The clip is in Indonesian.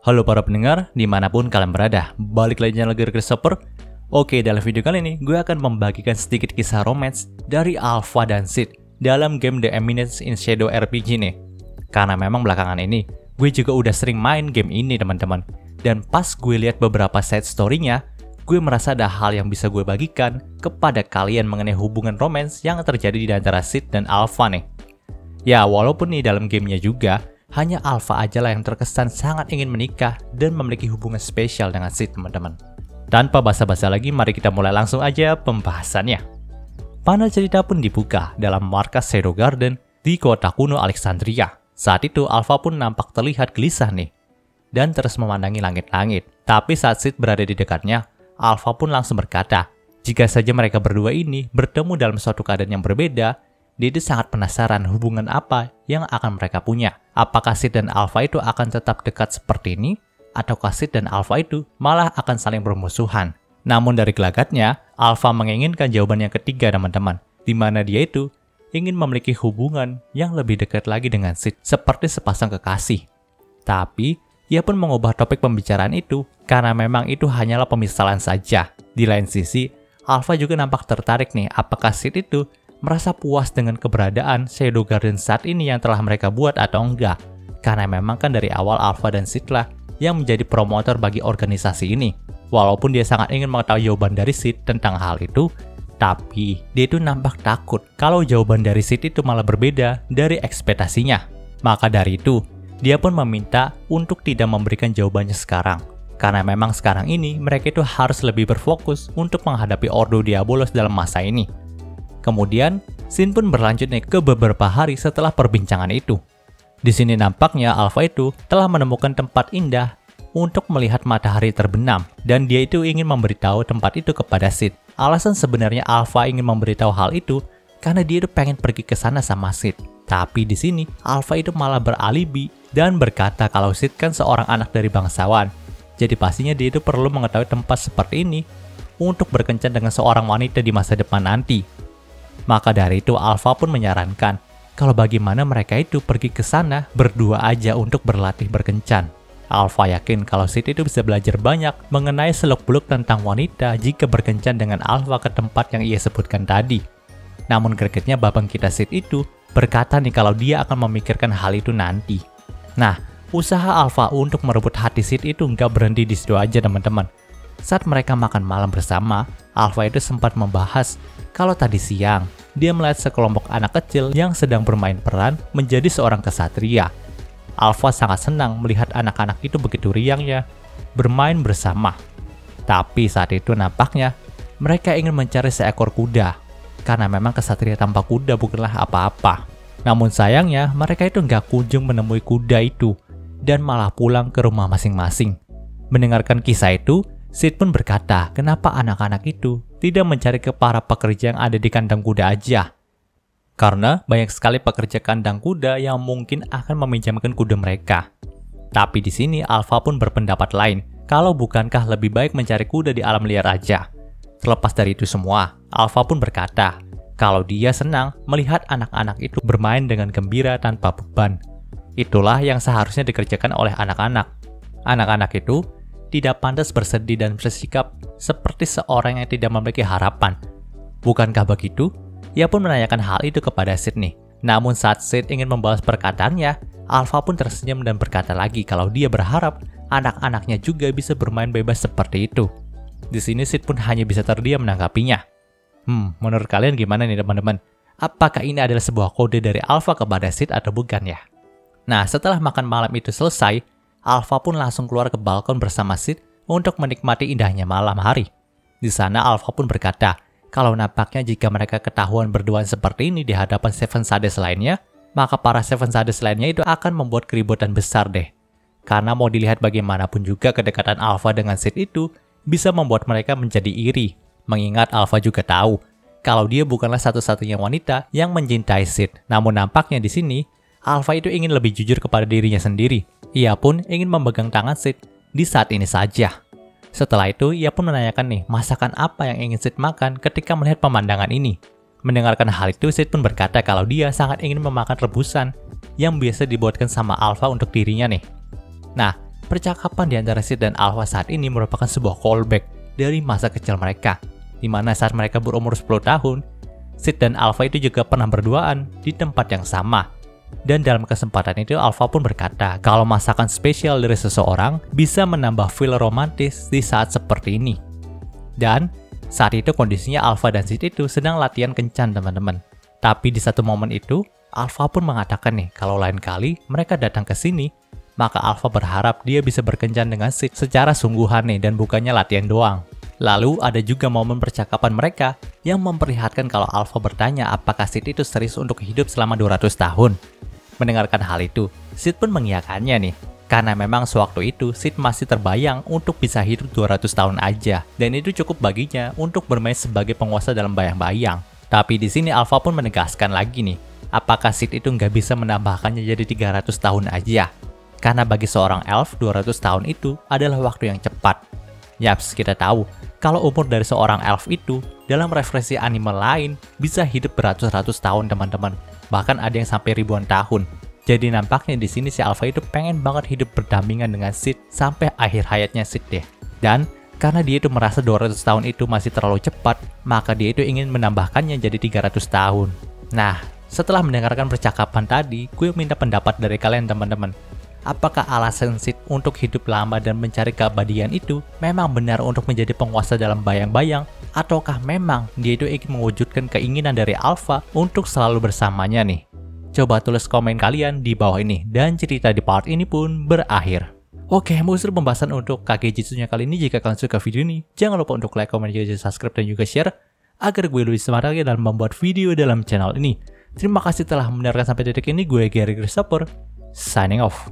Halo para pendengar, dimanapun kalian berada, balik lagi channel Christopher. Oke, dalam video kali ini, gue akan membagikan sedikit kisah romance dari Alpha dan Sid dalam game The Eminence in Shadow RPG nih. Karena memang belakangan ini, gue juga udah sering main game ini teman-teman. Dan pas gue lihat beberapa side story-nya, gue merasa ada hal yang bisa gue bagikan kepada kalian mengenai hubungan romance yang terjadi di antara Sid dan Alpha nih. Ya, walaupun nih dalam gamenya juga, hanya Alpha aja lah yang terkesan sangat ingin menikah dan memiliki hubungan spesial dengan Sid, teman-teman. Tanpa basa-basi lagi, mari kita mulai langsung aja pembahasannya. Panel cerita pun dibuka dalam markas Shadow Garden di kota kuno Alexandria. Saat itu, Alpha pun nampak terlihat gelisah nih, dan terus memandangi langit-langit. Tapi saat Sid berada di dekatnya, Alpha pun langsung berkata, jika saja mereka berdua ini bertemu dalam suatu keadaan yang berbeda, dia itu sangat penasaran hubungan apa yang akan mereka punya. Apakah Sid dan Alpha itu akan tetap dekat seperti ini? Ataukah Sid dan Alpha itu malah akan saling bermusuhan? Namun dari gelagatnya, Alpha menginginkan jawaban yang ketiga teman-teman. Di mana dia itu ingin memiliki hubungan yang lebih dekat lagi dengan Sid. Seperti sepasang kekasih. Tapi, ia pun mengubah topik pembicaraan itu karena memang itu hanyalah pemisalan saja. Di lain sisi, Alpha juga nampak tertarik nih apakah Sid itu merasa puas dengan keberadaan Shadow Garden saat ini yang telah mereka buat atau enggak. Karena memang kan dari awal Alpha dan Sid lah yang menjadi promotor bagi organisasi ini. Walaupun dia sangat ingin mengetahui jawaban dari Sid tentang hal itu, tapi dia itu nampak takut kalau jawaban dari Sid itu malah berbeda dari ekspektasinya. Maka dari itu, dia pun meminta untuk tidak memberikan jawabannya sekarang. Karena memang sekarang ini mereka itu harus lebih berfokus untuk menghadapi Ordo Diabolos dalam masa ini. Kemudian, scene pun berlanjut nih ke beberapa hari setelah perbincangan itu. Di sini nampaknya Alpha itu telah menemukan tempat indah untuk melihat matahari terbenam, dan dia itu ingin memberitahu tempat itu kepada Sid. Alasan sebenarnya Alpha ingin memberitahu hal itu karena dia itu pengen pergi ke sana sama Sid. Tapi di sini Alpha itu malah beralibi dan berkata kalau Sid kan seorang anak dari bangsawan. Jadi pastinya dia itu perlu mengetahui tempat seperti ini untuk berkencan dengan seorang wanita di masa depan nanti. Maka dari itu Alpha pun menyarankan kalau bagaimana mereka itu pergi ke sana berdua aja untuk berlatih berkencan. Alpha yakin kalau Sid itu bisa belajar banyak mengenai seluk-beluk tentang wanita jika berkencan dengan Alpha ke tempat yang ia sebutkan tadi. Namun gregetnya babang kita Sid itu berkata nih kalau dia akan memikirkan hal itu nanti. Nah, usaha Alpha untuk merebut hati Sid itu nggak berhenti di situ aja teman-teman. Saat mereka makan malam bersama, Alpha itu sempat membahas kalau tadi siang dia melihat sekelompok anak kecil yang sedang bermain peran menjadi seorang kesatria. Alpha sangat senang melihat anak-anak itu begitu riangnya bermain bersama. Tapi saat itu nampaknya mereka ingin mencari seekor kuda, karena memang kesatria tanpa kuda bukanlah apa-apa. Namun sayangnya mereka itu nggak kunjung menemui kuda itu dan malah pulang ke rumah masing-masing. Mendengarkan kisah itu, Sid pun berkata, kenapa anak-anak itu tidak mencari ke para pekerja yang ada di kandang kuda aja? Karena banyak sekali pekerja kandang kuda yang mungkin akan meminjamkan kuda mereka. Tapi di sini Alpha pun berpendapat lain, kalau bukankah lebih baik mencari kuda di alam liar aja? Terlepas dari itu semua, Alpha pun berkata, kalau dia senang melihat anak-anak itu bermain dengan gembira tanpa beban. Itulah yang seharusnya dikerjakan oleh anak-anak. Anak-anak itu tidak pantas bersedih dan bersikap seperti seorang yang tidak memiliki harapan. Bukankah begitu? Ia pun menanyakan hal itu kepada Sid nih. Namun saat Sid ingin membalas perkataannya, Alpha pun tersenyum dan berkata lagi kalau dia berharap anak-anaknya juga bisa bermain bebas seperti itu. Di sini Sid pun hanya bisa terdiam menanggapinya. Menurut kalian gimana nih teman-teman? Apakah ini adalah sebuah kode dari Alpha kepada Sid atau bukan ya? Nah, setelah makan malam itu selesai, Alpha pun langsung keluar ke balkon bersama Sid untuk menikmati indahnya malam hari. Di sana Alpha pun berkata, kalau nampaknya jika mereka ketahuan berduaan seperti ini di hadapan Seven Sades lainnya, maka para Seven Sades lainnya itu akan membuat keributan besar deh. Karena mau dilihat bagaimanapun juga kedekatan Alpha dengan Sid itu bisa membuat mereka menjadi iri. Mengingat Alpha juga tahu kalau dia bukanlah satu-satunya wanita yang mencintai Sid. Namun nampaknya di sini Alpha itu ingin lebih jujur kepada dirinya sendiri. Ia pun ingin memegang tangan Sid di saat ini saja. Setelah itu, ia pun menanyakan nih, masakan apa yang ingin Sid makan ketika melihat pemandangan ini. Mendengarkan hal itu, Sid pun berkata kalau dia sangat ingin memakan rebusan yang biasa dibuatkan sama Alpha untuk dirinya nih. Nah, Percakapan di antara Sid dan Alpha saat ini merupakan sebuah callback dari masa kecil mereka, di mana saat mereka berumur 10 tahun, Sid dan Alpha itu juga pernah berduaan di tempat yang sama. Dan dalam kesempatan itu Alpha pun berkata kalau masakan spesial dari seseorang bisa menambah feel romantis di saat seperti ini. Dan saat itu kondisinya Alpha dan Sid itu sedang latihan kencan teman-teman. Tapi di satu momen itu, Alpha pun mengatakan nih kalau lain kali mereka datang ke sini, maka Alpha berharap dia bisa berkencan dengan Sid secara sungguhan nih dan bukannya latihan doang. Lalu ada juga momen percakapan mereka yang memperlihatkan kalau Alpha bertanya apakah Sid itu serius untuk hidup selama 200 tahun. Mendengarkan hal itu, Sid pun mengiyakannya nih. Karena memang sewaktu itu Sid masih terbayang untuk bisa hidup 200 tahun aja. Dan itu cukup baginya untuk bermain sebagai penguasa dalam bayang-bayang. Tapi di sini Alpha pun menegaskan lagi nih, apakah Sid itu nggak bisa menambahkannya jadi 300 tahun aja? Karena bagi seorang elf, 200 tahun itu adalah waktu yang cepat. Yaps, kita tahu, kalau umur dari seorang elf itu, dalam referensi anime lain, bisa hidup beratus-ratus tahun teman-teman. Bahkan ada yang sampai ribuan tahun. Jadi nampaknya di sini si Alpha itu pengen banget hidup berdampingan dengan Sid sampai akhir hayatnya Sid deh. Dan karena dia itu merasa 200 tahun itu masih terlalu cepat, maka dia itu ingin menambahkannya jadi 300 tahun. Nah, setelah mendengarkan percakapan tadi, gue minta pendapat dari kalian teman-teman. Apakah alasan Sid untuk hidup lama dan mencari keabadian itu memang benar untuk menjadi penguasa dalam bayang-bayang, ataukah memang dia itu ingin mewujudkan keinginan dari Alpha untuk selalu bersamanya nih? Coba tulis komen kalian di bawah ini, dan cerita di part ini pun berakhir. Oke, mengusir pembahasan untuk Kakejitsu-nya kali ini. Jika kalian suka video ini, jangan lupa untuk like, komen, juga subscribe, dan juga share, agar gue lebih semangat lagi dalam membuat video dalam channel ini. Terima kasih telah mendengarkan sampai detik ini. Gue Gary Christopher, signing off.